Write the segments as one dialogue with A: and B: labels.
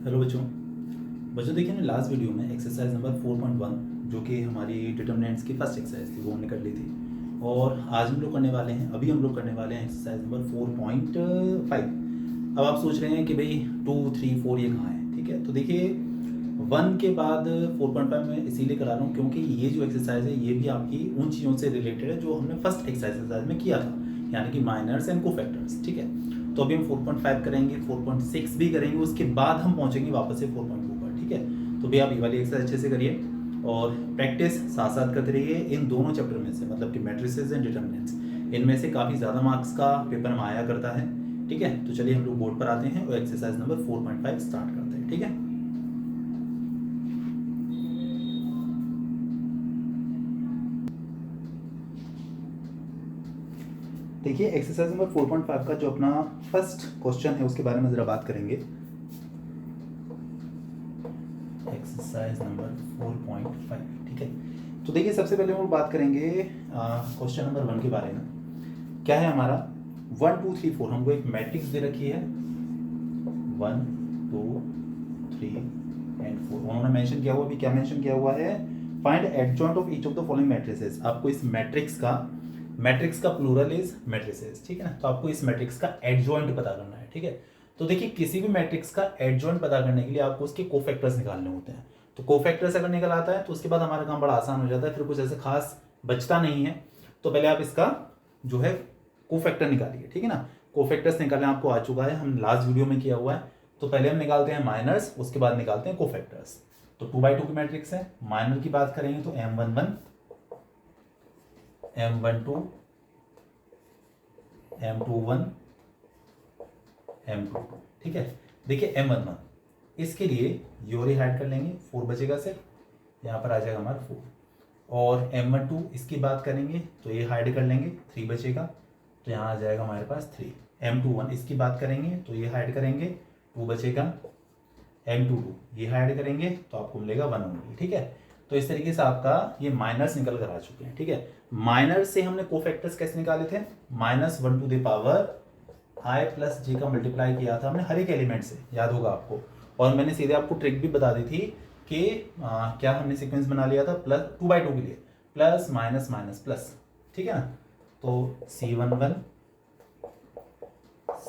A: Hello बच्चों। देखिए ना, लास्ट वीडियो में एक्सरसाइज नंबर 4.1 जो कि हमारी डिटर्मिनेंट्स की फर्स्ट एक्सरसाइज थी वो हमने कर ली थी। और आज हम लोग करने वाले हैं एक्सरसाइज नंबर 4.5। अब आप सोच रहे हैं कि भाई 2, 3, 4 ये कहाँ है। ठीक है, तो देखिए 1 के बाद 4.5 में इसीलिए करा रहा हूँ क्योंकि ये जो एक्सरसाइज है ये भी आपकी उन चीज़ों से रिलेटेड है जो हमने फर्स्ट एक्सरसाइज में किया था, यानी कि माइनर्स एंड कोफैक्टर्स। ठीक है, तो अभी हम 4.5 करेंगे, 4.6 भी करेंगे, उसके बाद हम पहुंचेंगे वापस से 4.2 पर। ठीक है, तो भैया आप ये वाली एक्सरसाइज अच्छे से करिए और प्रैक्टिस साथ साथ करते रहिए इन दोनों चैप्टर में से, मतलब कि मैट्रिसेस एंड डिटर्मिनेंट्स। इनमें से काफ़ी ज़्यादा मार्क्स का पेपर में आया करता है। ठीक है, तो चलिए हम लोग बोर्ड पर आते हैं और एक्सरसाइज नंबर 4.5 स्टार्ट करते हैं। ठीक है, देखिए एक्सरसाइज नंबर 4.5 का जो अपना फर्स्ट क्वेश्चन है उसके बारे में ज़रा बात करेंगे। Exercise number 4.5। ठीक है, तो देखिए सबसे पहले हम बात करेंगे क्वेश्चन नंबर 1 के बारे में। क्या है हमारा 1, 2, 3, 4, हमको एक मैट्रिक्स दे रखी है 1, 2, 3 एंड 4। उन्होंने मेंशन किया हुआ, भी क्या मेंशन किया हुआ है, find adjoint of each of the following matrices. आपको इस मैट्रिक्स का प्लूरल इज मैट्रिसेस। ठीक है ना, तो आपको इस मैट्रिक्स का एडजॉइंट पता करना है। ठीक है, तो देखिए किसी भी मैट्रिक्स का एडजॉइंट पता करने के लिए आपको उसके कोफैक्टर्स निकालने होते हैं। तो कोफैक्टर्स अगर निकल आता है तो उसके बाद हमारा काम बड़ा आसान हो जाता है, फिर कुछ ऐसे खास बचता नहीं है। तो पहले आप इसका जो है कोफैक्टर निकालिए। ठीक है ना, कोफैक्टर्स निकालना आपको आ चुका है, हम लास्ट वीडियो में किया हुआ है। तो पहले हम निकालते हैं माइनर्स, उसके बाद निकालते हैं कोफैक्टर्स। तो 2x2 की मैट्रिक्स है। माइनर की बात करेंगे तो M11, M12, M21, M22। ठीक है, देखिए M11 इसके लिए योरी हाइड कर लेंगे, 4 बचेगा सिर्फ, यहाँ पर आ जाएगा हमारा 4। और M12 इसकी बात करेंगे तो ये हाइड कर लेंगे, 3 बचेगा, तो यहाँ आ जाएगा हमारे पास 3। M21 इसकी बात करेंगे तो ये हाइड करेंगे, 2 बचेगा। M22 ये हाइड करेंगे तो आपको मिलेगा 1 ओनली। ठीक है, तो इस तरीके से आपका ये माइनर्स निकल कर आ चुके हैं। ठीक है, माइनर से हमने कोफैक्टर्स कैसे निकाले थे, -1 to the power i plus J का मल्टीप्लाई किया था हमने हर एक एलिमेंट से, याद होगा आपको। और मैंने सीधे आपको ट्रिक भी बता दी थी कि क्या हमने सीक्वेंस बना लिया था, प्लस 2x2 के लिए प्लस माइनस माइनस प्लस। ठीक है ना, तो C11,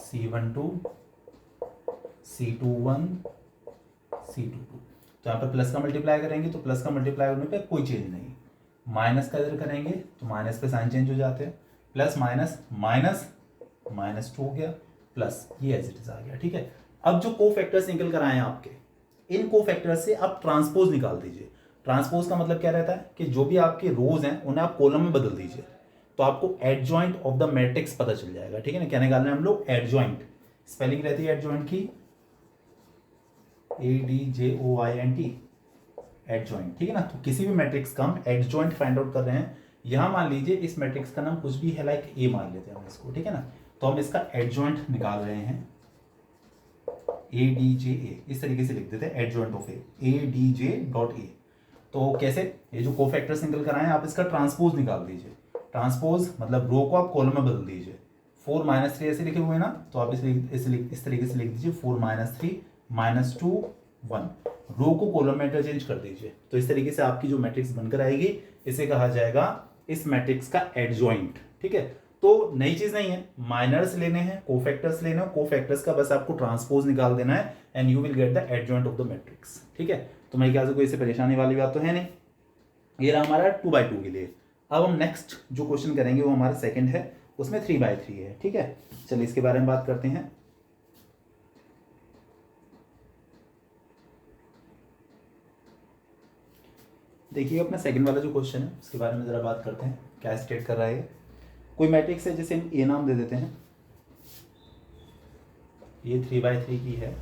A: C12, C21, C22, तो यहाँ पर प्लस का मल्टीप्लाई करेंगे तो प्लस का मल्टीप्लाई होने पे कोई चेंज नहीं, माइनस का इधर करेंगे तो माइनस पे साइन चेंज हो जाते हैं, प्लस माइनस माइनस -2 हो गया, प्लस ये एज इट इज आ गया। ठीक है, अब जो कोफैक्टर्स निकल कर आए हैं आपके, इन कोफैक्टर्स से आप ट्रांसपोज निकाल दीजिए। ट्रांसपोज का मतलब क्या रहता है कि जो भी आपके रोज हैं उन्हें आप कॉलम में बदल दीजिए, तो आपको एडजॉइंट ऑफ द मैट्रिक्स पता चल जाएगा। ठीक है ना, क्या निकालना है हम लोग, एडजॉइंट। स्पेलिंग रहती है एडजॉइंट की ADJOINT, एडजॉइंट। ठीक है ना, तो किसी भी मैट्रिक्स का हम एडजॉइंट फाइंड आउट कर रहे हैं। यहां मान लीजिए इस मैट्रिक्स का नाम कुछ भी है, लाइक ए मान लेते हैं हम इसको। ठीक है ना, तो हम इसका एडजॉइंट निकाल रहे हैं ADJA, इस तरीके से लिख देते हैं एडजॉइंट ऑफ ए, ADJ.A। तो कैसे, ये जो कोफैक्टर्स निकल कर आए हैं आप इसका ट्रांसपोज निकाल दीजिए। ट्रांसपोज मतलब रो को आप कॉलम में बदल दीजिए। 4 - 3 ऐसे लिखे हुए हैं ना, तो आप इस तरीके से लिख दीजिए 4 - 3 -2 1। रो को कॉलम में इंटरचेंज कर दीजिए, तो इस तरीके से आपकी जो मैट्रिक्स बनकर आएगी इसे कहा जाएगा इस मैट्रिक्स का एडजॉइंट। ठीक है, तो नई चीज नहीं है, माइनर्स लेने हैं, कोफैक्टर्स लेने हैं, कोफैक्टर्स का बस आपको ट्रांसपोज निकाल देना है and you will get the adjoint of the matrix. ठीक है, तो मेरे ख्याल से कोई इससे परेशानी वाली बात तो है नहीं। ये रहा हमारा 2x2 के लिए। अब हम नेक्स्ट जो क्वेश्चन करेंगे वो हमारा सेकंड है, उसमें 3x3 है। ठीक है, चलिए इसके बारे में बात करते हैं। देखिए अपना सेकंड वाला जो क्वेश्चन है उसके बारे में जरा बात करते हैं, क्या स्टेट कर रहा है। कोई मैट्रिक्स है जिसे हम ए नाम दे देते हैं, ये 3x3 की है,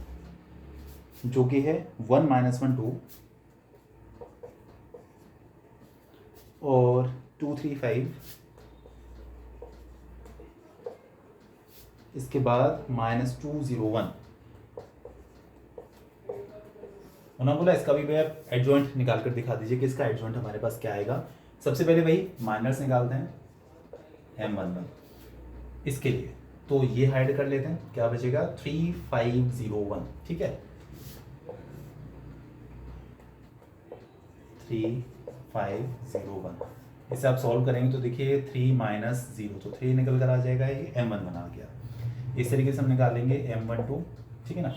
A: जो कि है 1 - 1 2 और 2 3 5, इसके बाद -2 0 1। उन्होंने बोला इसका भी भैया एडजॉइंट निकाल कर दिखा दीजिए कि इसका एडजॉइंट हमारे पास क्या आएगा। सबसे पहले वही माइनर्स निकालते हैं M11 इसके लिए, तो ये हाइड कर लेते हैं, क्या बचेगा 3 5 0 1। ठीक है, 3501। इसे आप सॉल्व करेंगे तो देखिए 3 माइनस 0 तो 3 निकल कर आ जाएगा, ये m1 बना गया। इस तरीके से हम निकालेंगे m12, ठीक है ना।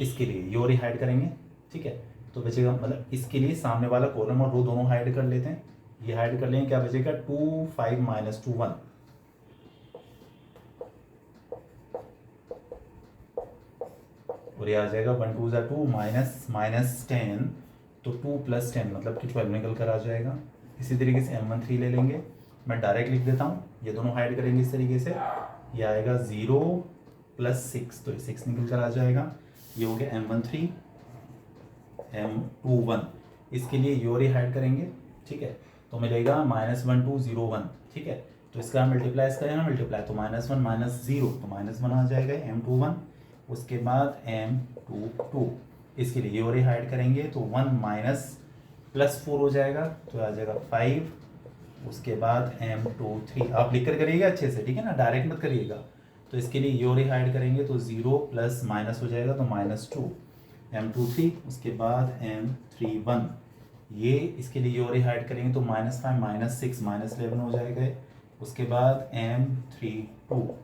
A: इसके लिए ये और ही हाइड करेंगे, ठीक है, तो बचेगा मतलब इसके लिए सामने वाला कॉलम और रो दोनों हाइड कर लेते हैं। ये हाइड कर लेंगे, क्या बचेगा 2 5 माइनस 2 1, और ये आ जाएगा 1 2 2 माइनस माइनस 10, तो 2 प्लस 10 मतलब कि 12 निकल कर आ जाएगा। इसी तरीके से m13 ले लेंगे, मैं डायरेक्ट लिख देता हूँ, ये दोनों हाइड करेंगे इस तरीके से, ये आएगा 0 प्लस 6, तो ये 6 निकल कर आ जाएगा। ये हो गया m13 m21, इसके लिए ये और ही हाइड करेंगे, ठीक है, तो मिलेगा -1201, ठीक है, तो इसका मल्टीप्लाई इसका यहाँ मल्टीप्लाई, तो -1 -0 तो -1 आ जाएगा m21। उसके बाद m22, इसके लिए ये और ही हाइड करेंगे, तो 1 माइनस प्लस 4 हो जाएगा, तो आ जाएगा 5। उसके बाद m23 आप लिख कर करिएगा अच्छे से, ठीक है ना, डायरेक्ट मत करिएगा। तो इसके लिए ये और ही हाइड करेंगे, तो 0 प्लस माइनस हो जाएगा, तो -2 m23। उसके बाद m31, ये इसके लिए ये और ही हाइड करेंगे, तो -5 -6 -11 हो जाएगा। उसके बाद m32,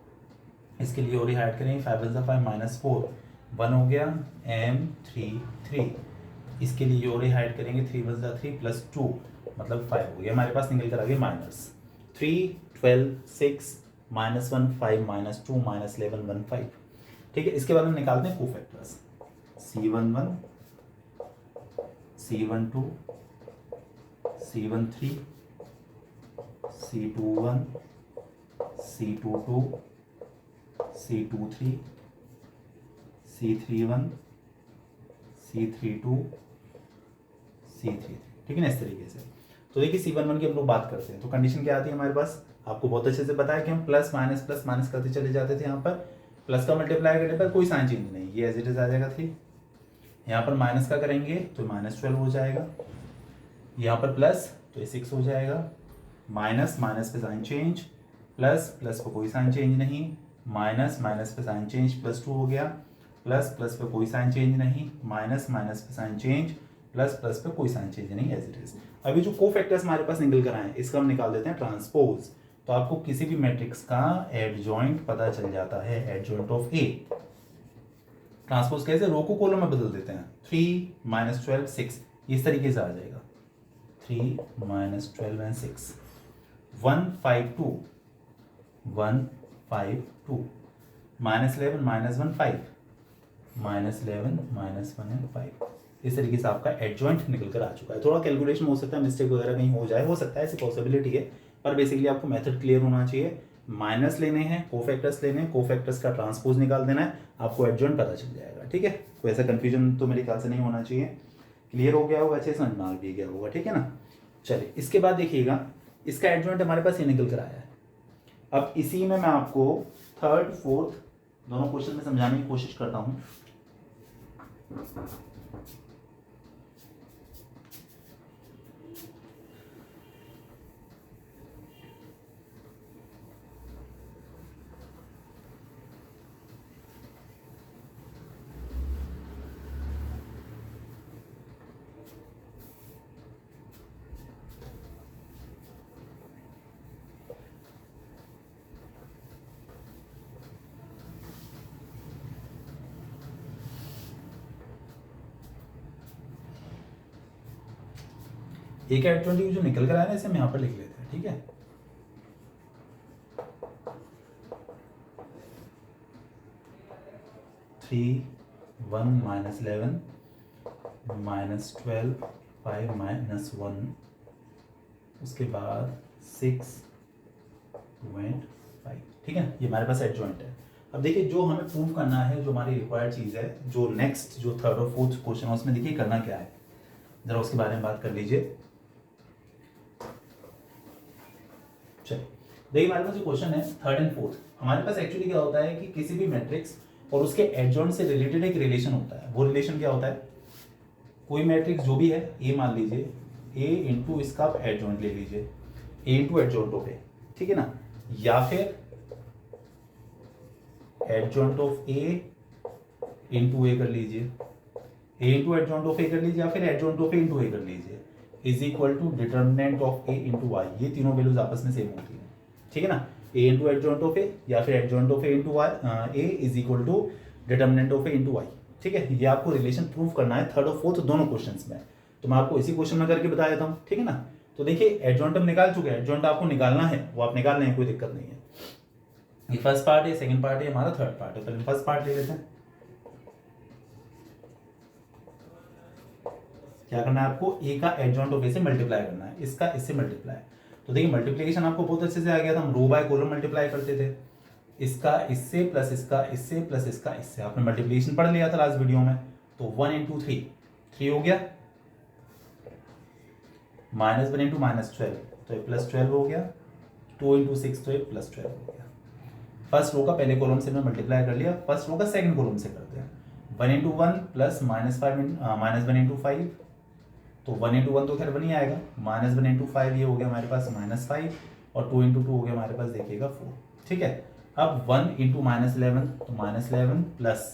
A: इसके लिए और ही हाइड करेंगे, 5 + 5 -4 1 हो गया। m33, इसके लिए ये और ही हाइड करेंगे, 3 + 3 + 2 मतलब 5 हो गया। हमारे पास निकल कर आ गया -3 12 6 -1 5 -2 -11 1 5, ठीक है। इसके बाद हम निकालते हैं cofactors, C11 C12 C13 C21 C22 C23 C31 C32 C33, ठीक है ना, इस तरीके से। तो देखिए C11 की हम लोग बात करते हैं, तो कंडीशन क्या आती है हमारे पास, आपको बहुत अच्छे से पता है कि हम प्लस माइनस करते चले जाते थे। यहाँ पर प्लस का मल्टीप्लाई करने पर कोई साइन चेंज नहीं, ये एज इट इज आ जाएगा 3। यहाँ पर माइनस का करेंगे तो -12 हो जाएगा, यहाँ पर प्लस तो ये 6 हो जाएगा, माइनस पे साइन चेंज, प्लस पे कोई साइन चेंज नहीं, माइनस पे साइन चेंज, +2 हो गया, प्लस पे कोई साइन चेंज नहीं, माइनस पे साइन चेंज, प्लस पे कोई साइन चेंज नहीं, एज इट इज। अभी जो कोफैक्टर्स हमारे पास निकल कर आए हैं, इसका हम निकाल देते हैं ट्रांसपोज। तो आपको किसी भी मैट्रिक्स का एडजॉइंट पता चल जाता है, एडजॉइंट ऑफ ए। ट्रांसपोज कैसे, रो को कॉलम में बदल देते हैं, 3 - 12 6 इस तरीके से आ जाएगा, 3 - 12 and 6 1 5 2 1 5 2 -11 -1 5 -11 -1 and 5, इस तरीके से आपका एडजॉइंट निकल कर आ चुका है। थोड़ा कैलकुलेशन हो सकता है, मिस्टेक वगैरह कहीं हो जाए, हो सकता है, ऐसी पॉसिबिलिटी है, पर बेसिकली आपको मेथड क्लियर होना चाहिए। माइनस लेने हैं, कोफैक्टर्स लेने हैं, कोफैक्टर्स का ट्रांसपोज निकाल देना है, आपको एडजॉइंट पता चल जाएगा, ठीक है। कोई ऐसा कंफ्यूजन तो मेरे ख्याल से नहीं होना चाहिए, क्लियर हो गया होगा, अच्छे समझ में आ भी गया होगा, ठीक है ना। चलिए इसके बाद देखिएगा, इसका एडजॉइंट हमारे पास ये निकल कर आया है। अब इसी में मैं आपको 3rd 4th दोनों क्वेश्चन में समझाने की कोशिश करता हूँ। एक एडजॉइंट जो निकल कर आया ना, इसे हम यहाँ पर लिख लेते हैं, ठीक है। थ्री 1 - 11 -12 5 -1, उसके बाद 6 5, ठीक है। ये हमारे पास एडजॉइंट है। अब देखिए जो हमें प्रूव करना है, जो हमारी रिक्वायर्ड चीज़ है, जो नेक्स्ट जो 3rd और 4th क्वेश्चन है, उसमें देखिए करना क्या है, जरा उसके बारे में बात कर लीजिए। चलिए देखिए हमारे पास जो क्वेश्चन है 3rd and 4th, हमारे पास एक्चुअली क्या होता है कि किसी भी मैट्रिक्स और उसके एडजॉइंट से रिलेटेड एक रिलेशन होता है। वो रिलेशन क्या होता है, कोई मैट्रिक्स जो भी है, ए मान लीजिए, ए इंटू इसका आप एडजॉइंट ले लीजिए, A into adjoint of A, ठीक है ना, या फिर adjoint of A into A कर लीजिए, A into adjoint of A कर लीजिए, या फिर adjoint of A into A कर लीजिए। Is equal to determinant of A into Y, ये तीनों वैल्यूज आपस में सेम होती है, ठीक है ना। A into adjoint of A या फिर adjoint of A into Y, A is equal to determinant of A into Y, ठीक है। ये आपको रिलेशन प्रूव करना है थर्ड और फोर्थ दोनों क्वेश्चंस में, तो मैं आपको इसी क्वेश्चन में करके बता देता हूँ, ठीक है ना। तो देखिए एडजॉइंट हम निकाल चुके हैं, एडजॉइंट आपको निकालना है वो आप निकाल लें, कोई दिक्कत नहीं है। ये फर्स्ट पार्ट है, सेकंड पार्ट है, हमारा थर्ड पार्ट है। पहले फर्स्ट पार्ट ले लेते हैं। क्या करना है आपको, ए का एडजॉइंट ऑफ ए से मल्टीप्लाई करना है, इसका इससे मल्टीप्लाई। तो देखिए मल्टीप्लिकेशन आपको बहुत अच्छे से आ गया था, हम रो बाय कॉलम मल्टीप्लाई करते थे, इसका इससे प्लस इसका इससे प्लस इसका इससे, आपने मल्टीप्लिकेशन पढ़ लिया था लास्ट वीडियो में। तो 1 इंटू 3 3 हो गया, -1 इंटू -12 तो ये +12 हो गया, 2 इंटू 6 तो ये +12 हो गया। फर्स्ट रो का पहले कॉलम से मैं मल्टीप्लाई कर लिया, फर्स्ट रो का सेकंड कॉलम से करते हैं। 1 इंटू 1 प्लस -1 इंटू 5, तो 1 इंटू 1 तो खैर 1 ही आएगा, -1 इंटू 5 ये हो गया हमारे पास -5, और 2 इंटू 2 हो गया हमारे पास देखिएगा 4, ठीक है। अब 1 इंटू -11 तो -11 प्लस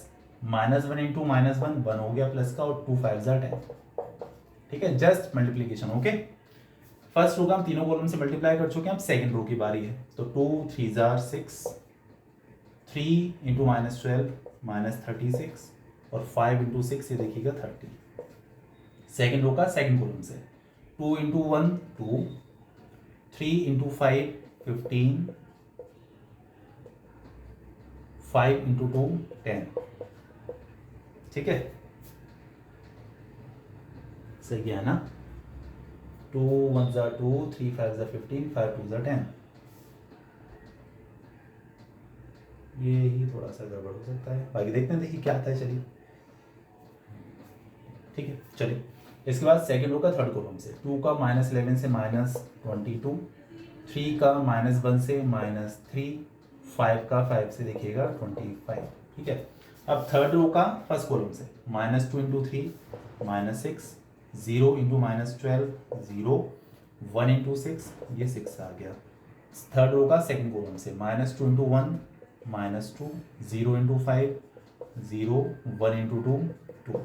A: -1 इंटू -1 1 हो गया प्लस का, और 2 5 ज़ा 10, ठीक है, just multiplication, okay. First row का हम तीनों कॉलम से मल्टीप्लाई कर चुके हैं, अब सेकंड रो की बारी है। तो 2 3 ज़ा 6, 3 इंटू -12 -36, और 5 इंटू 6 ये देखिएगा 30। सेकंड रो का सेकंड कॉलम से 2 इंटू 1 2, 3 इंटू 5 15, 5 इंटू 2 10, ठीक है, सही है ना। 2 1 ज़ा 2, 3 5 ज़ा 15, 5 2 ज़ा 10। ये ही थोड़ा सा गड़बड़ हो सकता है, बाकी देखते हैं, देखिए क्या आता है, चलिए ठीक है। चलिए इसके बाद सेकंड रो का थर्ड कॉलम से 2 का -11 से -22, 3 का -1 से -3, 5 का 5 से देखिएगा 25, ठीक है। अब थर्ड रो का फर्स्ट कॉलम से -2 इंटू 3 -6, 0 इंटू -12 0, 1 इंटू 6 ये 6 आ गया। थर्ड रो का सेकंड कॉलम से -2 इंटू 1 -2, 0 इंटू 5 0, 1 इंटू 2 2।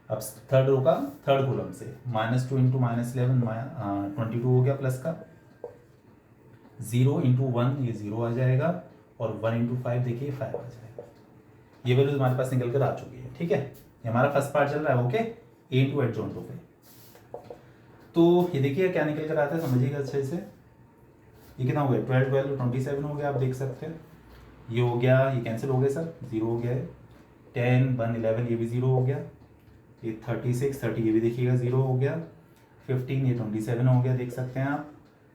A: अब थर्ड रो का थर्ड कॉलम से -2 इंटू -11 22 हो गया प्लस का, 0 इंटू 1 ये 0 आ जाएगा, और 1 इंटू 5 देखिए 5 आ जाएगा। ये वैल्यूज हमारे पास निकल कर आ चुकी है, ठीक है। ये हमारा फर्स्ट पार्ट चल रहा है, okay. A into adjoint of A, तो ये देखिए क्या निकल कर आता है, समझिएगा अच्छे से। ये कितना हो गया, 12 12 27 हो गया, आप देख सकते हैं। ये हो गया, ये कैंसिल हो गया सर, 0 हो गया है। 10 1 11 ये भी 0 हो गया। ये 36 30 ये भी देखिएगा 0 हो गया। 15 ये 27 हो गया, देख सकते हैं आप।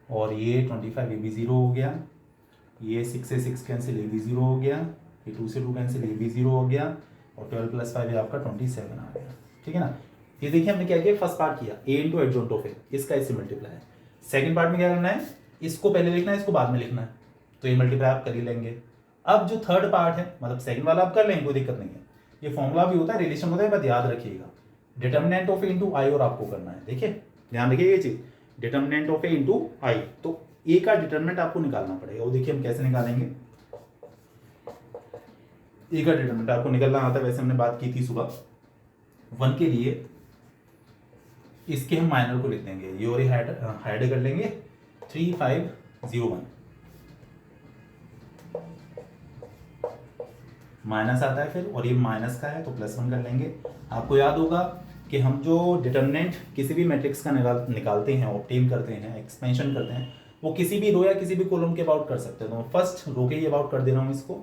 A: और ये 25 ये भी 0 हो गया। ये 6 से 6 कैंसिल, ये भी 0 हो गया। ये 2 से 2 कैंसिल, ये भी 0 हो गया। और 12 + 5 ये आपका 27 आ गया, ठीक है ना। ये देखिए हमने क्या किया, फर्स्ट पार्ट किया ए इंटू एडजॉइंट ऑफ ए, इसका इससे मल्टीप्लाई है। सेकंड पार्ट में क्या करना है, इसको पहले लिखना है, इसको बाद में लिखना है, तो ये मल्टीप्लाई आप कर ही लेंगे। अब जो थर्ड पार्ट है, मतलब सेकंड वाला आप कर लेंगे, कोई दिक्कत नहीं है। ये फॉर्मूला भी होता है, रिलेशन होता है, बस याद रखिएगा। डिटर्मिनेंट ऑफ ए इंटू आई और आपको करना है, देखिए ध्यान रखिए ये चीज, डिटर्मिनेंट ऑफ ए इंटू आई। तो ए का डिटर्मिनेंट आपको निकालना पड़ेगा, वो देखिए हम कैसे निकालेंगे। ए का डिटर्मिनेंट आपको निकलना आता है, वैसे हमने बात की थी सुबह। 1 के लिए इसके हम माइनर को लिख देंगे, ये और हाइड कर लेंगे, 3 5 0 1 माइनस आता है फिर, और ये माइनस का है तो +1 कर लेंगे। आपको याद होगा कि हम जो डिटर्मिनेंट किसी भी मैट्रिक्स का निकालते हैं, ऑब्टेन करते हैं, एक्सपेंशन करते हैं, वो किसी भी रो या किसी भी कॉलम के अबाउट कर सकते हैं। तो फर्स्ट रो के ही अबाउट कर दे रहा हूँ इसको,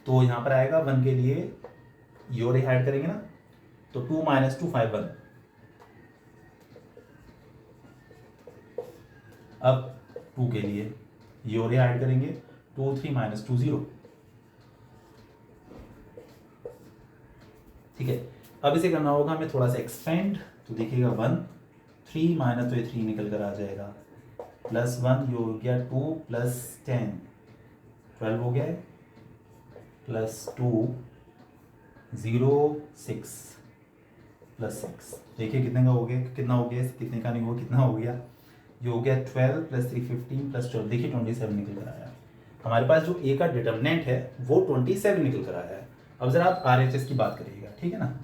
A: तो यहाँ पर आएगा 1 के लिए ये और ऐड करेंगे ना, तो 2 - 2 5 1। अब 2 के लिए ये और ऐड करेंगे, 2 3 - 2 0, ठीक है। अब इसे करना होगा हमें थोड़ा सा एक्सपेंड, तो देखिएगा 1 3 माइनस, तो ये 3 निकल कर आ जाएगा, +1 ये हो गया 2 + 10 12 हो गया है, +2 0 6 +6, देखिए कितने का हो गया, कितना हो गया, कितने का नहीं हुआ, कितना हो गया, ये हो गया 12 + 3 15 + 12, देखिए 27 निकल कर आया। हमारे पास जो ए का डिटर्मिनेंट है वो 27 निकल कर आया है। अब जरा आप RHS की बात करिएगा, ठीक है ना।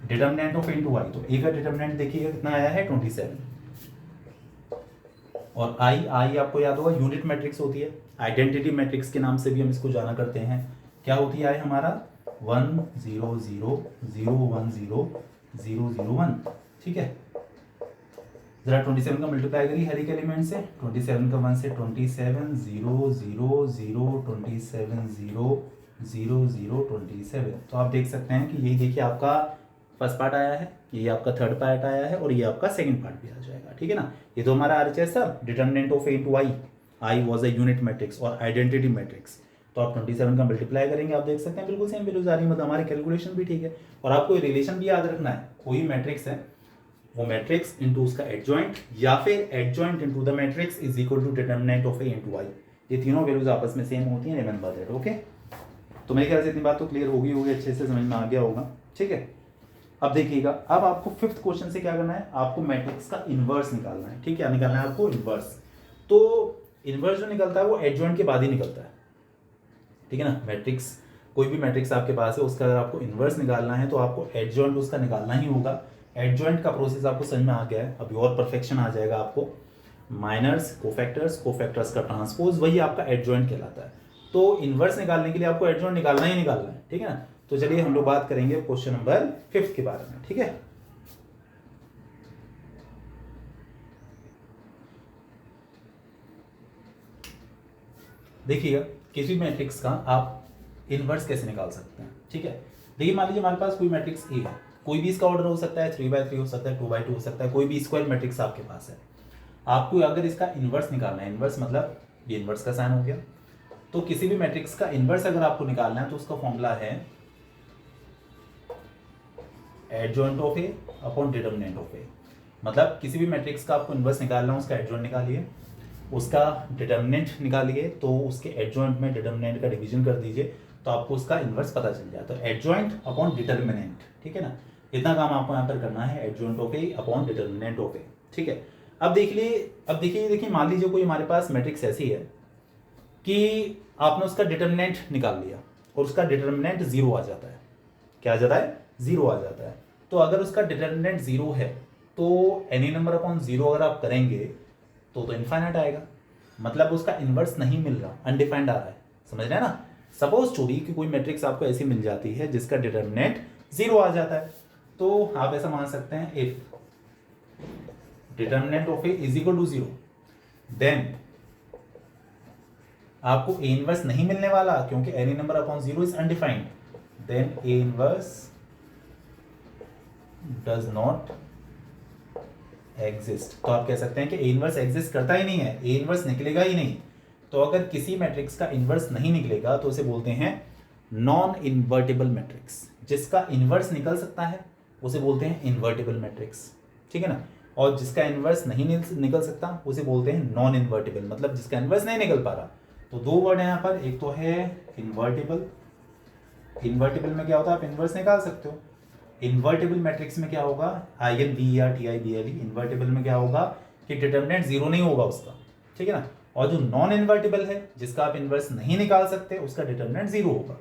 A: डिटर्मिनेंट ऑफ इंटू आई, तो ए का डिटर्मिनेंट देखिएगा कितना आया है 27, और आई आपको याद होगा यूनिट मैट्रिक्स होती है, आइडेंटिटी मैट्रिक्स के नाम से भी हम इसको जाना करते हैं। क्या होती है हमारा 1 0 0 0 1 0 0 0 1, ठीक है। जरा 27 का मल्टीप्लाई करिए हर एक एलिमेंट से, 27 का 1 से 27 0 0 0 27 0 0 0 27, तो आप देख सकते हैं कि यही देखिए आपका फर्स्ट पार्ट आया है, ये आपका थर्ड पार्ट आया है, और ये आपका सेकंड पार्ट भी आ जाएगा, ठीक है ना। ये तो हमारा RHS था, determinant of A two I was a unit matrix और आइडेंटिटी मैट्रिक्स। तो आप 27 का मल्टीप्लाई करेंगे, आप देख सकते हैं बिल्कुल सेम वैल्यूज आ रही है, मतलब हमारी कैलकुलेशन भी ठीक है। और आपको रिलेशन भी याद रखना है, कोई मैट्रिक्स है वो मैट्रिक्स इनटू उसका एडजॉइंट या फिर adjoint into the matrix is equal to determinant of A into I, ये तीनों वैल्यूज आपस में सेम होती हैं, रिमेंबर दैट, ओके। तो मेरे ख्याल से इतनी बात तो क्लियर होगी अच्छे से समझ में आ गया होगा, ठीक है। अब देखिएगा, अब आपको फिफ्थ क्वेश्चन से क्या करना है, आपको मैट्रिक्स का इनवर्स निकालना है, ठीक है, निकालना है आपको इनवर्स। तो इनवर्स जो निकलता है वो एडजॉइंट के बाद ही निकलता है, ठीक है ना। मैट्रिक्स, कोई भी मैट्रिक्स आपके पास है उसका अगर आपको इनवर्स निकालना है तो आपको एडजॉइंट उसका निकालना ही होगा। एडजॉइंट का प्रोसेस आपको समझ में आ गया है, अभी और परफेक्शन आ जाएगा आपको। माइनर्स, कोफैक्टर्स का ट्रांसपोज, वही आपका एडजॉइंट कहलाता है। तो इनवर्स निकालने के लिए आपको एडजॉइंट निकालना ही निकालना है, ठीक है ना। तो चलिए हम लोग बात करेंगे क्वेश्चन नंबर 5 के बारे में, ठीक है। देखिएगा, किसी मैट्रिक्स का आप इनवर्स कैसे निकाल सकते हैं, ठीक है। देखिए, मान लीजिए हमारे पास कोई मैट्रिक्स ए है, कोई भी इसका ऑर्डर हो सकता है, 3/3 हो सकता है, 2/2 हो सकता है, कोई भी स्क्वायर मैट्रिक्स आपके पास है। आपको अगर इसका इनवर्स निकालना है, इनवर्स मतलब ये इनवर्स का साइन हो गया, तो किसी भी मैट्रिक्स का इनवर्स अगर आपको निकालना है तो उसका फॉर्मूला है adjoint of A upon determinant of A. मतलब किसी भी मैट्रिक्स का आपको इनवर्स निकालना है, उसका एडजॉइंट निकालिए, उसका डिटर्मिनेंट निकालिए, तो उसके एडजॉइंट में डिटर्मिनेंट का डिवीजन कर दीजिए, तो आपको उसका इनवर्स पता चल जाए। तो एडजॉइंट अपॉन डिटर्मिनेंट, ठीक है ना, इतना काम आपको यहाँ पर करना है, adjoint of A upon determinant of A, ठीक है। अब देखिए मान लीजिए कोई हमारे पास मैट्रिक्स ऐसी है कि आपने उसका डिटर्मिनेंट निकाल लिया और उसका डिटर्मिनेंट 0 आ जाता है। क्या आ जाता है? 0 आ जाता है। तो अगर उसका डिटर्मिनेंट 0 है तो एनी नंबर अपॉन 0 अगर आप करेंगे तो इनफाइनाइट आएगा, मतलब उसका इनवर्स नहीं मिल रहा, अनडिफाइंड आ रहा है, समझ रहे हैं ना। सपोज टू बी कि कोई मैट्रिक्स आपको ऐसी मिल जाती है जिसका डिटर्मिनेंट 0 आ जाता है, तो आप ऐसा मान सकते हैं if determinant of A is equal to 0, then आपको ए इनवर्स नहीं मिलने वाला क्योंकि any number upon 0 is undefined, then A inverse does not exist. तो आप कह सकते हैं कि ए इनवर्स एग्जिस्ट करता ही नहीं है, ए इनवर्स निकलेगा ही नहीं। तो अगर किसी मैट्रिक्स का इनवर्स नहीं निकलेगा तो उसे बोलते हैं नॉन इन्वर्टिबल मैट्रिक्स। जिसका इनवर्स निकल सकता है उसे बोलते हैं इन्वर्टिबल मैट्रिक्स, ठीक है ना। और जिसका इनवर्स नहीं निकल सकता उसे बोलते हैं नॉन इन्वर्टिबल, मतलब जिसका इनवर्स नहीं निकल पा रहा। तो दो वर्ड है यहाँ पर, एक तो है इन्वर्टिबल, इन्वर्टिबल में क्या होता है, आप इनवर्स निकाल सकते हो। इन्वर्टिबल मैट्रिक्स में क्या होगा, INVERTIBLE, इन्वर्टिबल में क्या होगा कि डिटर्मिनेंट 0 नहीं होगा उसका, ठीक है ना। और जो नॉन इन्वर्टिबल है, जिसका आप इनवर्स नहीं निकाल सकते, उसका डिटर्मिनेंट 0 होगा,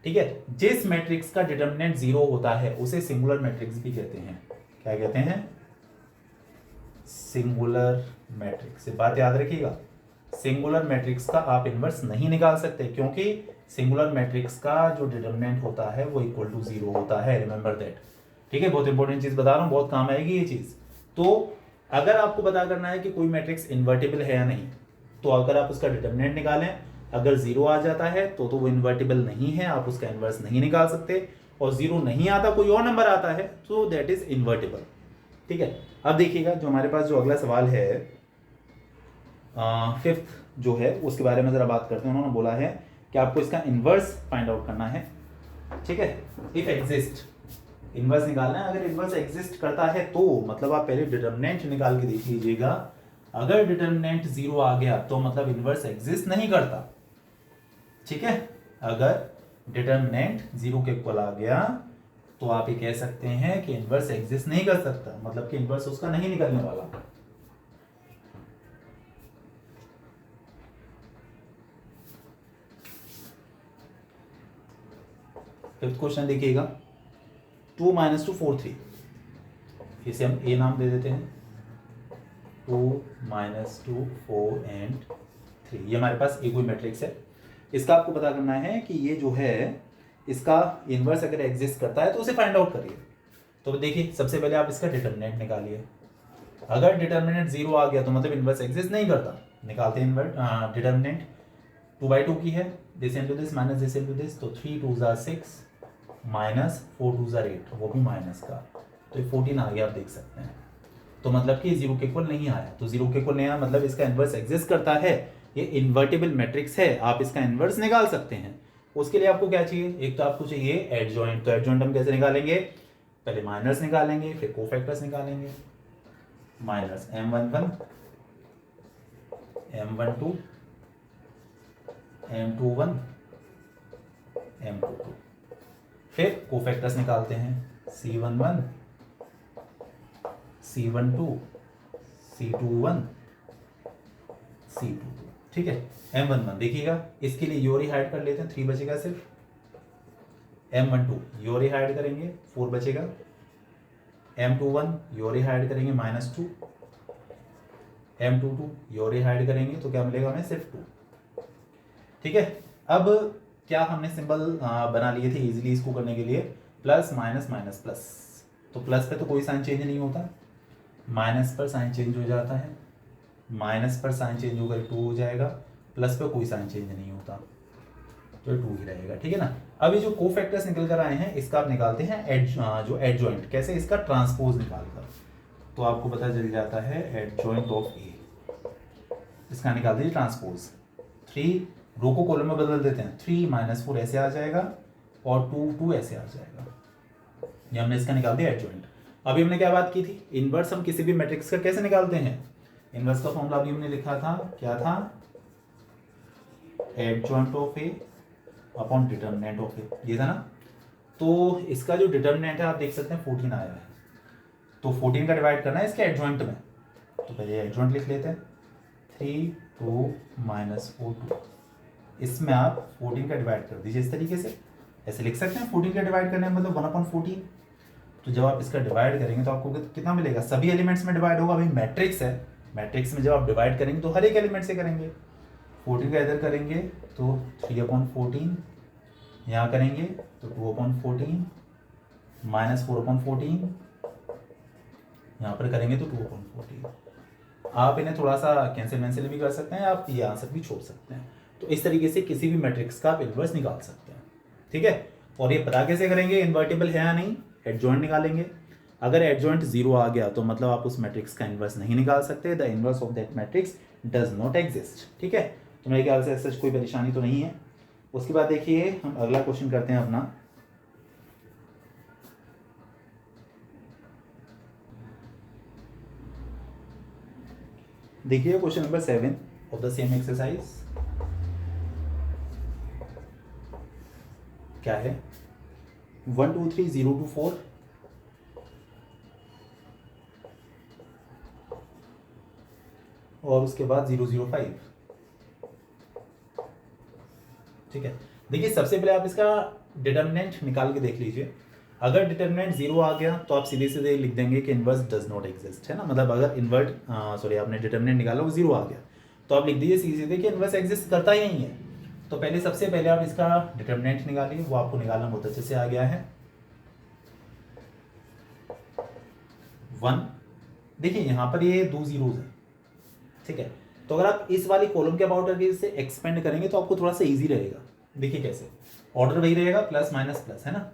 A: ठीक है। जिस मैट्रिक्स का डिटर्मिनेंट 0 होता है उसे सिंगुलर मैट्रिक्स भी कहते हैं। क्या कहते हैं? Singular matrix. बात याद रखिएगा, सिंगुलर मैट्रिक्स का आप इनवर्स नहीं निकाल सकते क्योंकि सिंगुलर मैट्रिक्स का जो डिटर्मिनेंट होता है वो इक्वल टू 0 होता है, रिमेंबर दैट, ठीक है। बहुत इंपॉर्टेंट चीज बता रहा हूं, बहुत काम आएगी ये चीज। तो अगर आपको पता करना है कि कोई मैट्रिक्स इन्वर्टिबल है या नहीं, तो अगर आप उसका डिटर्मिनेंट निकालें, अगर 0 आ जाता है तो वो इन्वर्टिबल नहीं है, आप उसका इनवर्स नहीं निकाल सकते। और 0 नहीं आता, कोई और नंबर आता है तो दैट इज इन्वर्टिबल, ठीक है। अब देखिएगा, जो हमारे पास जो अगला सवाल है, फिफ्थ जो है उसके बारे में जरा बात करते हैं। उन्होंने बोला है कि आपको इसका इनवर्स फाइंड आउट करना है, ठीक है। इफ एग्जिस्ट, इनवर्स निकालना है। अगर इनवर्स एग्जिस्ट करता है तो मतलब आप पहले डिटर्मिनेंट निकाल के देख लीजिएगा। अगर डिटर्मिनेंट 0 आ गया तो मतलब इनवर्स एग्जिस्ट नहीं करता, ठीक है। अगर डिटर्मिनेंट 0 के इक्वल आ गया तो आप ये कह सकते हैं कि इनवर्स एग्जिस्ट नहीं कर सकता, मतलब कि इनवर्स उसका नहीं निकलने वाला। फिफ्थ क्वेश्चन देखिएगा, 2 - 2 4 3, इसे हम ए नाम दे देते हैं। 2 - 2 4 एंड 3, ये हमारे पास ए कोई मैट्रिक्स है। इसका आपको पता करना है कि ये जो है इसका इन्वर्स अगर एग्जिस्ट करता है तो उसे फाइंड आउट करिए। तो देखिए सबसे पहले आप इसका डिटर्मिनेंट निकालिए। अगर डिटर्मिनेंट 0 आ गया तो मतलब इन्वर्स एग्जिस्ट नहीं करता। निकालते हैं इन्वर्स डिटर्मिनेंट। 2/2 की है, this into this minus this into this, तो 3 2 6 माइनस 4 2 8, वो भी माइनस का, तो ये 14 आ गया, आप देख सकते हैं। तो मतलब कि 0 के इक्वल नहीं आया, तो 0 के इक्वल नहीं आया मतलब इसका इन्वर्स एग्जिस्ट करता है, ये इन्वर्टिबल मैट्रिक्स है, आप इसका इन्वर्स निकाल सकते हैं। उसके लिए आपको क्या चाहिए, एक तो आपको चाहिए एडजॉइंट। तो एडजॉइंट हम कैसे निकालेंगे, पहले माइनस निकालेंगे फिर कोफैक्टर्स निकालेंगे। Minus M11 M12 M21 M22, फिर कोफैक्टर्स निकालते हैं C11 C12 C21 C22, ठीक है। M11 देखिएगा, इसके लिए योरी हाइड कर लेते हैं, 3 बचेगा सिर्फ। M12 योरी हाइड करेंगे, 4 बचेगा। M21 योरी हाइड करेंगे, -2। M22 योरी हाइड करेंगे तो क्या मिलेगा हमें, सिर्फ 2, ठीक है। अब क्या हमने सिंबल बना लिए थे इजीली इसको करने के लिए, प्लस माइनस माइनस प्लस। तो प्लस पे तो कोई साइन चेंज नहीं होता, माइनस पर साइन चेंज हो जाता है, माइनस पर साइन चेंज होकर 2 हो जाएगा, प्लस पे कोई साइन चेंज नहीं होता, तो 2 ही रहेगा, ठीक है ना। अब ये जो कोफैक्टर्स निकल कर आए हैं इसका आप निकालते हैं जो एडजॉइंट, कैसे, इसका ट्रांसपोज निकालकर। तो आपको पता चल जाता है एडजॉइंट ऑफ ए, इसका निकाल दीजिए ट्रांसपोज। 3 रो को कॉलम में बदल देते हैं, 3 - 4 ऐसे आ जाएगा और 2 2 ऐसे आ जाएगा, ये हमने इसका निकाल दिया एडजॉइंट। अभी हमने क्या बात की थी, इनवर्स हम किसी भी मैट्रिक्स का कैसे निकालते हैं। इनवर्स का फॉर्मूला अभी हमने लिखा था, क्या था, adjoint of A upon determinant of A, ये था ना। तो इसका जो डिटर्मिनेंट है आप देख सकते हैं 14 आया है, तो 14 का डिवाइड करना है इसके एडजॉइंट में, तो पहले एडजॉइंट लिख लेते हैं। 3 2 -4 2, इसमें आप 14 का डिवाइड कर दीजिए इस तरीके से, ऐसे लिख सकते हैं। 14 का डिवाइड करने मतलब 1/14। तो जब आप इसका डिवाइड करेंगे तो आपको कितना मिलेगा, सभी एलिमेंट्स में डिवाइड होगा, भाई मैट्रिक्स है, मैट्रिक्स में जब आप डिवाइड करेंगे तो हर एक एलिमेंट से करेंगे। 14 का इधर करेंगे तो 3/14, यहाँ करेंगे तो 2/14, -4/14, यहाँ पर करेंगे तो 2/14। आप इन्हें थोड़ा सा कैंसिल भी कर सकते हैं, आप ये आंसर भी छोड़ सकते हैं। तो इस तरीके से किसी भी मैट्रिक्स का आप इन्वर्स निकाल सकते हैं, ठीक है। और ये पता कैसे करेंगे इन्वर्टिबल है या नहीं, एडजॉइंट निकालेंगे। अगर एडजॉइंट 0 आ गया तो मतलब आप उस मैट्रिक्स का इन्वर्स नहीं निकाल सकते, the inverse of that matrix does not exist, ठीक है। तो मेरे ख्याल से ऐसा कोई परेशानी तो नहीं है। उसके बाद देखिए हम अगला क्वेश्चन करते हैं अपना। देखिए question number 7 of the same exercise क्या है, 1 2 3 0 2 4 और उसके बाद 0 0 5, ठीक है। देखिए सबसे पहले आप इसका डिटर्मिनेंट निकाल के देख लीजिए। अगर डिटर्मिनेंट 0 आ गया तो आप सीधे सीधे लिख देंगे कि इन्वर्स डज नॉट एग्जिस्ट, है ना। मतलब अगर आपने डिटर्मिनेंट निकाला वो 0 आ गया तो आप लिख दीजिए सीधे सीधे कि इन्वर्स एग्जिस्ट करता ही नहीं है। तो पहले सबसे पहले आप इसका डिटर्मिनेंट निकालिए, वो आपको निकालना बहुत अच्छे से आ गया है। 1, देखिए यहाँ पर ये 2 जीरोज है, ठीक है। तो अगर आप इस वाली कॉलम के अबाउट करके इसे एक्सपेंड करेंगे तो आपको थोड़ा सा इजी रहेगा। देखिए कैसे, ऑर्डर वही रहेगा, प्लस माइनस प्लस, है ना।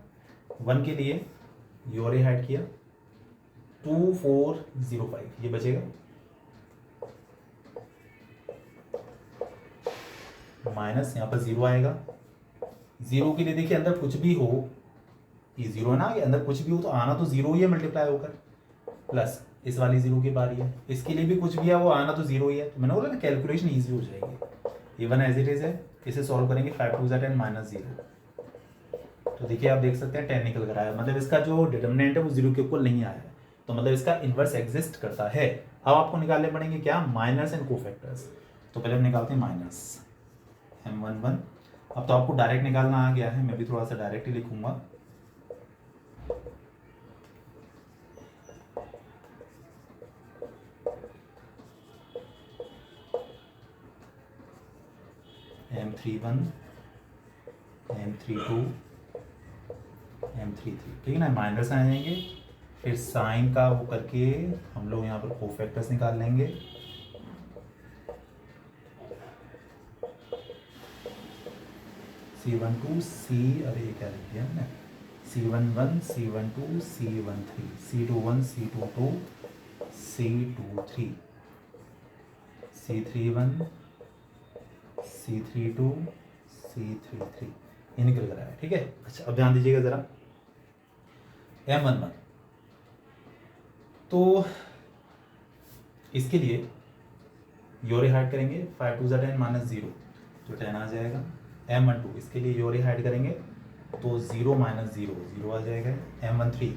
A: 1 के लिए योरे हाइड किया, 2 4 0 5, ये बचेगा, माइनस यहाँ पर 0 आएगा। 0 के लिए देखिए अंदर कुछ भी हो, ये 0 है ना, ये अंदर कुछ भी हो तो आना तो 0 ही है मल्टीप्लाई होकर, प्लस इस वाली 0 की बारी है, इसके लिए भी कुछ भी है वो आना तो 0 ही है। तो मैंने बोला ना कैलकुलेशन ईजी हो जाएगी। इवन एज इट इज है, इसे सॉल्व करेंगे, 5 2 10 -0। तो देखिए आप देख सकते हैं 10 निकल कर आया, मतलब इसका जो डिटर्मिनेंट है वो 0 के इक्वल नहीं आया है, तो मतलब इसका इन्वर्स एग्जिस्ट करता है। अब आपको निकालने पड़ेंगे क्या, माइनस एंड कोफैक्टर्स। तो पहले हम निकालते हैं माइनस M11। अब तो आपको डायरेक्ट निकालना आ गया है, मैं भी थोड़ा सा डायरेक्ट ही लिखूंगा। M31 M32 M33, ठीक है ना, माइनस आ जाएंगे। फिर साइन का वो करके हम लोग यहाँ पर कोफैक्टर्स निकाल लेंगे। C12 C, अरे ये क्या लिख दिया हमने, C11 C12 C13 C21 C22 C23 C31 C32 C33, ये निकल कर आया, ठीक है। अच्छा अब ध्यान दीजिएगा ज़रा, M11, तो इसके लिए योरे हाइड करेंगे, 5 2 10 -0 तो 10 आ जाएगा। M12 इसके लिए योरे हाइड करेंगे तो 0 - 0 0 आ जाएगा। M13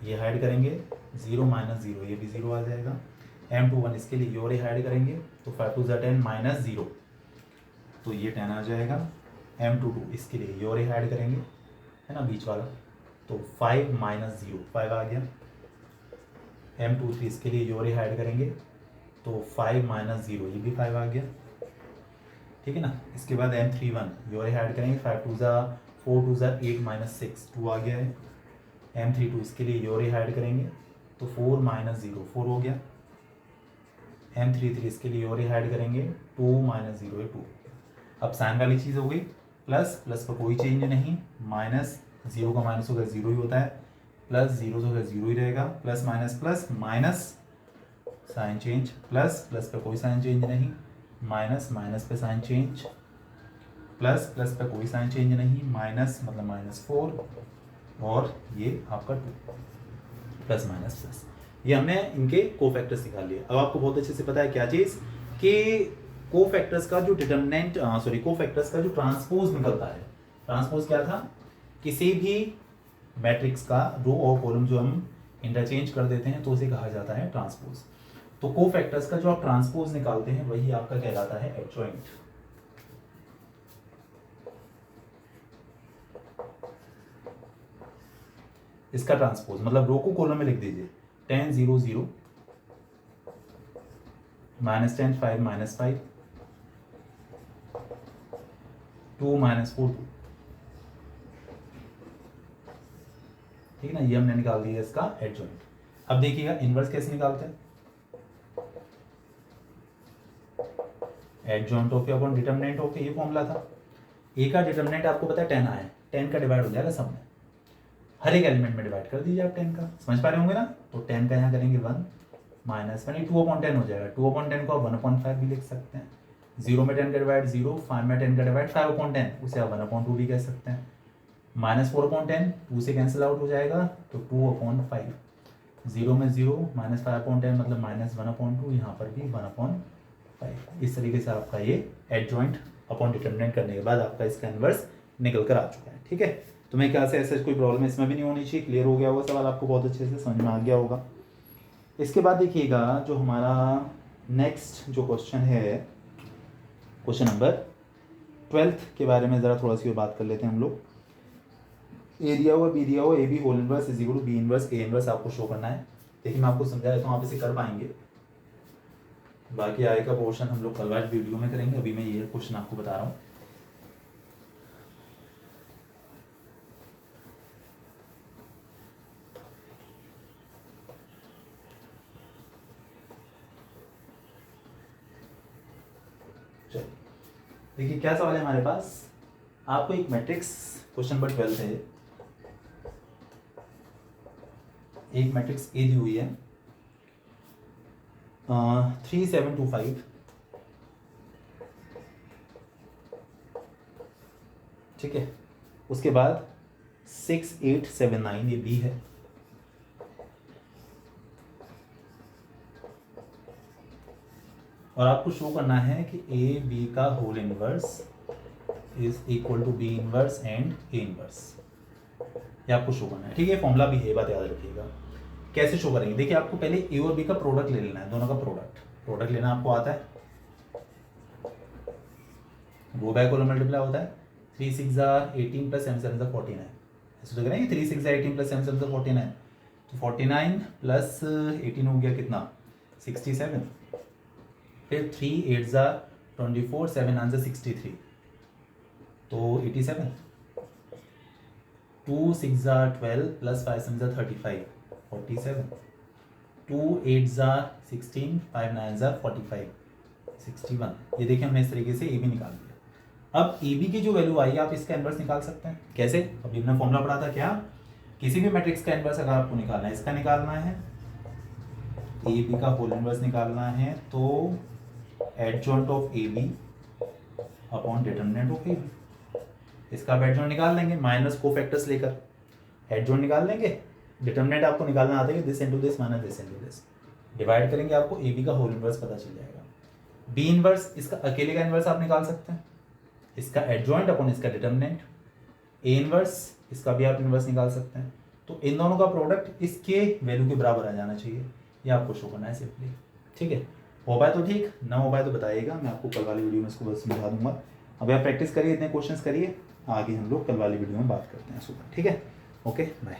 A: ये हाइड करेंगे 0 - 0 ये भी 0 आ जाएगा। M21 इसके लिए योरे हाइड करेंगे तो 5 2 10 -0 तो ये 10 आ जाएगा। M22 इसके लिए योरे हाइड करेंगे, है ना बीच वाला, तो 5 - 0 5 आ गया। M23 इसके लिए योरे हाइड करेंगे तो 5 - 0 ये भी 5 आ गया, ठीक है ना। इसके बाद M31 योरे हाइड करेंगे, 5 2 4 2 8 -6 2 आ गया है। M32 इसके लिए योरे हाइड करेंगे तो 4 - 0 4 हो गया। M33 इसके लिए योरे हाइड करेंगे 2 - 0 है 2। अब साइन वाली चीज़ हो गई, प्लस प्लस पर कोई चेंज नहीं, माइनस 0 का माइनस होगा 0 ही होता है, प्लस 0 से होगा 0 ही रहेगा, plus minus sign change, plus plus पे कोई साइन चेंज नहीं, माइनस माइनस पे साइन चेंज, प्लस प्लस पे कोई साइन चेंज नहीं, माइनस मतलब -4 और ये आपका 2 प्लस माइनस प्लस। ये हमने इनके कोफैक्टर्स निकाल लिए। अब आपको बहुत अच्छे से पता है क्या चीज़ कि कोफैक्टर्स का जो डिटरमिनेंट कोफैक्टर्स का जो ट्रांसपोज निकलता है, ट्रांसपोज क्या था, किसी भी मैट्रिक्स का रो और कॉलम जो हम इंटरचेंज कर देते हैं तो उसे कहा जाता है ट्रांसपोज। तो कोफैक्टर्स का जो आप ट्रांसपोज निकालते हैं वही आपका कहलाता है एडजॉइंट। इसका ट्रांसपोज मतलब रो को कॉलम में लिख दीजिए, 10 0 0 -10 5 -5 2 -4 2, ठीक है ना, ये हमने निकाल दिया इसका एडजॉइंट। अब देखिएगा इनवर्स कैसे निकालते हैं, adjoint of upon determinant of, ये फॉर्मूला था। ए का डिटरमिनेंट आपको पता है 10 आया, 10 का डिवाइड हो जाएगा सब में, हर एक एलिमेंट में डिवाइड कर दीजिए आप 10 का, समझ पा रहे होंगे ना। तो 10 का यहाँ करेंगे 1 माइनस 1, 2/10 हो जाएगा। 2/10 को आप 1/5 भी लिख सकते हैं। 0 में 10 का डिवाइड 0, 5 में 10 का डिवाइड 5/10, उसे आप 1/2 भी कह सकते हैं। -4/10 2 से कैंसिल आउट हो जाएगा तो 2/5, 0 में 0 -5/10 मतलब -1/2, यहाँ पर भी 1/5। इस तरीके से आपका ये एडजॉइंट अपॉन डिटरमिनेंट करने के बाद आपका इसका इनवर्स निकल कर आ चुका है, ठीक है। तो मेरे ख्याल से ऐसे कोई प्रॉब्लम इसमें भी नहीं होनी चाहिए, क्लियर हो गया होगा सवाल, आपको बहुत अच्छे से समझ में आ गया होगा। इसके बाद देखिएगा जो हमारा नेक्स्ट जो क्वेश्चन है, क्वेश्चन नंबर 12 के बारे में ज़रा थोड़ा सी बात कर लेते हैं हम लोग। ए दिया हुआ, बी दिया हुआ, A B whole inverse is equal to B inverse A inverse आपको शो करना है। देखिए मैं आपको समझा देता हूँ, आप इसे कर पाएंगे, बाकी आगे का पोर्शन हम लोग कल वाले वीडियो में करेंगे। अभी मैं ये क्वेश्चन आपको बता रहा हूँ। देखिए क्या सवाल है हमारे पास, आपको एक मैट्रिक्स, क्वेश्चन नंबर 12 है, एक मैट्रिक्स ए दी हुई है 3 7 2 5, ठीक है। उसके बाद 6 8 7 9, ये बी है। और आपको शो करना है कि ए बी का whole inverse is equal to B inverse and A inverse, ये आपको शो करना है, ठीक है। फॉर्मूला भी है, बात याद रखिएगा। कैसे शो करेंगे, देखिए आपको पहले ए और बी का प्रोडक्ट ले लेना है, दोनों का प्रोडक्ट लेना आपको आता है, रो बाय कॉलम मल्टीप्लाई होता है। 3 6 18 प्लस 7 7 49, ऐसे तो करेंगे 3 6 18 प्लस 7 7 49, तो 49 प्लस 18 हो गया कितना 67, फिर 3 8 24 7 आंसर 63, तो 87, 2 6 jar 12 plus 5 7 jar 35, 47, 2 8 jar 16, 5 9 jar 45, 61। ये देखिए हमने इस तरीके से ए बी निकाल दिया। अब ए बी की जो वैल्यू आई आप इसका इन्वर्स निकाल सकते हैं। कैसे? अभी हमने फॉर्मूला पढ़ा था क्या, किसी भी मैट्रिक्स का इन्वर्स अगर आपको निकालना है, इसका निकालना है, ए बी का होल इन्वर्स निकालना है, तो adjoint of A B upon determinant of A B, इसका आप एडजॉइंट निकाल लेंगे माइनस कोफैक्टर्स लेकर एडजॉइंट निकाल लेंगे। डिटरमिनेंट आपको निकालना आता है, this into this minus this into this, divide करेंगे, आपको ए बी का होल इन्वर्स पता चल जाएगा। बी इन्वर्स इसका अकेले का इन्वर्स आप निकाल सकते हैं, इसका एडजॉइंट अपॉन इसका डिटरमिनेंट। ए इन्वर्स इसका भी आप इन्वर्स निकाल सकते हैं। तो इन दोनों का प्रोडक्ट इसके वैल्यू के बराबर आ जाना चाहिए, ये आपको शो करना है सिंपली। ठीक है, हो पाए तो ठीक, ना हो पाए तो बताइएगा, मैं आपको कल वाली वीडियो में इसको बस समझा दूंगा। अभी आप प्रैक्टिस करिए, इतने क्वेश्चंस करिए, आगे हम लोग कल वाली वीडियो में बात करते हैं सुबह। ठीक है, ओके बाय।